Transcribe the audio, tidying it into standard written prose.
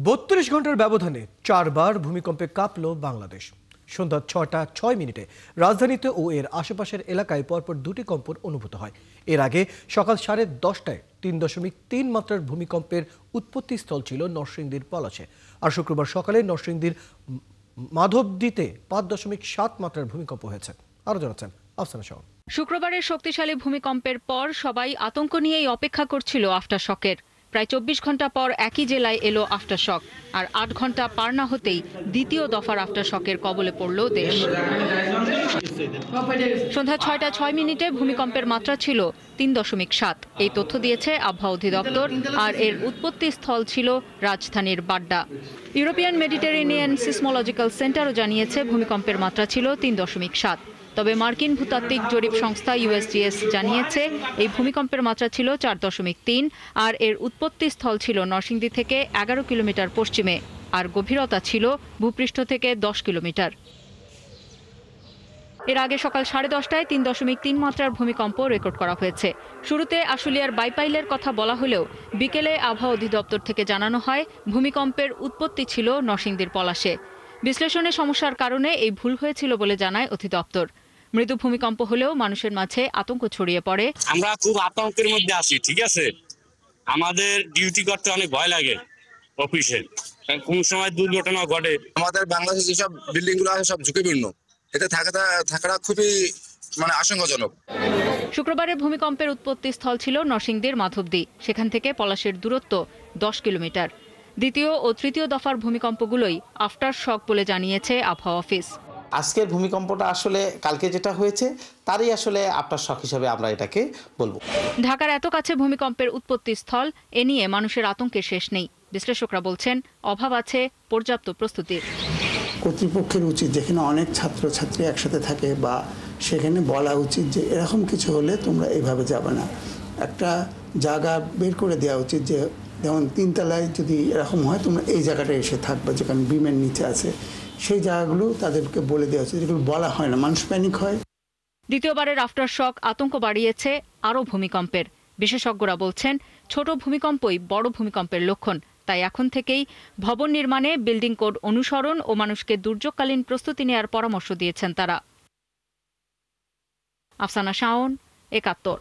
৩২ ঘন্টার ব্যবধানে ৪ বার ভূমিকম্পে কাঁপল বাংলাদেশ। সন্ধ্যা ৬টা ৬ মিনিটে রাজধানীতে ও এর আশেপাশের এলাকায় পরপর দুটি কম্পন অনুভূত হয়। এর আগে সকাল 10:30টায় ৩.৩ মাত্রার ভূমিকম্পের উৎপত্তিস্থল ছিল নরসিংদীর পলাশে। আর শুক্রবার সকালে নরসিংদীর মাধবদীতে ৫.৭ মাত্রার ভূমিকম্প হয়েছে। আরও জানাচ্ছেন আফসানা শাওন। শুক্রবারের শক্তিশালী ভূমিকম্পের পর সবাই আতঙ্ক নিয়েই অপেক্ষা করছিল আফটার শকের। প্রায় ২৪ ঘন্টা পর একই জেলায় এলো আফটার শক, আর ৮ ঘন্টা পার না হতেই দ্বিতীয় দফার আফটার শকের কবলে পড়ল দেশ। সন্ধ্যা ৬টা ৬ মিনিটে ভূমিকম্পের মাত্রা ছিল ৩.৭। এই তথ্য দিয়েছে আবহাওয়া অধিদপ্তর, আর এর উৎপত্তি স্থল ছিল রাজধানীর বাড্ডা। ইউরোপিয়ান মেডিটেরেনিয়ান সিসমোলজিক্যাল সেন্টারও জানিয়েছে ভূমিকম্পের মাত্রা ছিল ৩.৭। তবে মার্কিন ভূতাত্ত্বিক জরিপ সংস্থা ইউএসজিএস জানিয়েছে এই ভূমিকম্পের মাত্রা ছিল ৪.৩, আর এর উৎপত্তি স্থল ছিল নরসিংদী থেকে ১১ কিলোমিটার পশ্চিমে, আর গভীরতা ছিল ভূপৃষ্ঠ থেকে ১০ কিলোমিটার। এর আগে সকাল 10:30টায় ৩.৩ মাত্রার ভূমিকম্প রেকর্ড করা হয়েছে। শুরুতে আশুলিয়ার বাইপাইলের কথা বলা হলেও বিকেলে আবহাওয়া অধিদপ্তর থেকে জানানো হয় ভূমিকম্পের উৎপত্তি ছিল নরসিংদীর পলাশে। বিশ্লেষণে সমস্যার কারণে এই ভুল হয়েছিল বলে জানায় অধিদপ্তর। মৃদু ভূমিকম্প হলেও মানুষের মাঝে আতঙ্ক ছড়িয়ে পড়ে। আমরা খুব আতঙ্কের মধ্যে আছি, ঠিক আছে। আমাদের ডিউটি করতে অনেক ভয় লাগে অফিসে, কোন সময় দুর্ঘটনা ঘটে। আমাদের বাংলাদেশে যেসব বিল্ডিং গুলো আছে সব ঝুঁকিপূর্ণ, এতে থাকাটা খুবই আশঙ্কাজনক। শুক্রবারের ভূমিকম্পের উৎপত্তি স্থল ছিল নরসিংদীর মাধবদী। সেখান থেকে পলাশের দূরত্ব ১০ কিলোমিটার। দ্বিতীয় ও তৃতীয় দফার ভূমিকম্পগুলোই আফটার শক বলে জানিয়েছে আবহাওয়া অফিস। আজকের ভূমিকম্পটা আসলে কালকে যেটা হয়েছে তারই আসলে আফটার শক হিসেবে আমরা এটাকে বলবো। ঢাকার এত কাছে ভূমিকম্পের উৎপত্তি স্থল, এ নিয়ে মানুষের আতঙ্কের শেষ নেই। বিশ্লেষকরা বলছেন অভাব আছে পর্যাপ্ত প্রস্তুতির। কর্তৃপক্ষের উচিত, যেখানে অনেক ছাত্রছাত্রী একসাথে থাকে, বা সেখানে বলা উচিত যে এরকম কিছু হলে তোমরা এইভাবে যাবে না। একটা জায়গা বের করে দেওয়া উচিত, যে যেমন 3 তলায় যদি এরকম হয় তোমরা এই জায়গাটায় এসে থাকবে, যেখানে বিমের নিচে আছে। সেই জায়গাগুলো তাদেরকে বলে দেওয়া উচিত, যেগুলো বলা হয় না, মানুষ প্যানিক হয়। দ্বিতীয়বারের আফটার শক আতঙ্ক বাড়িয়েছে আরও ভূমিকম্পের। বিশেষজ্ঞরা বলছেন ছোট ভূমিকম্পই বড় ভূমিকম্পের লক্ষণ। তাই এখন থেকেই ভবন নির্মাণে বিল্ডিং কোড অনুসরণ ও মানুষকে দুর্যোগকালীন প্রস্তুতি নেওয়ার পরামর্শ দিয়েছেন তারা। আফসানা শাওন, ৭১।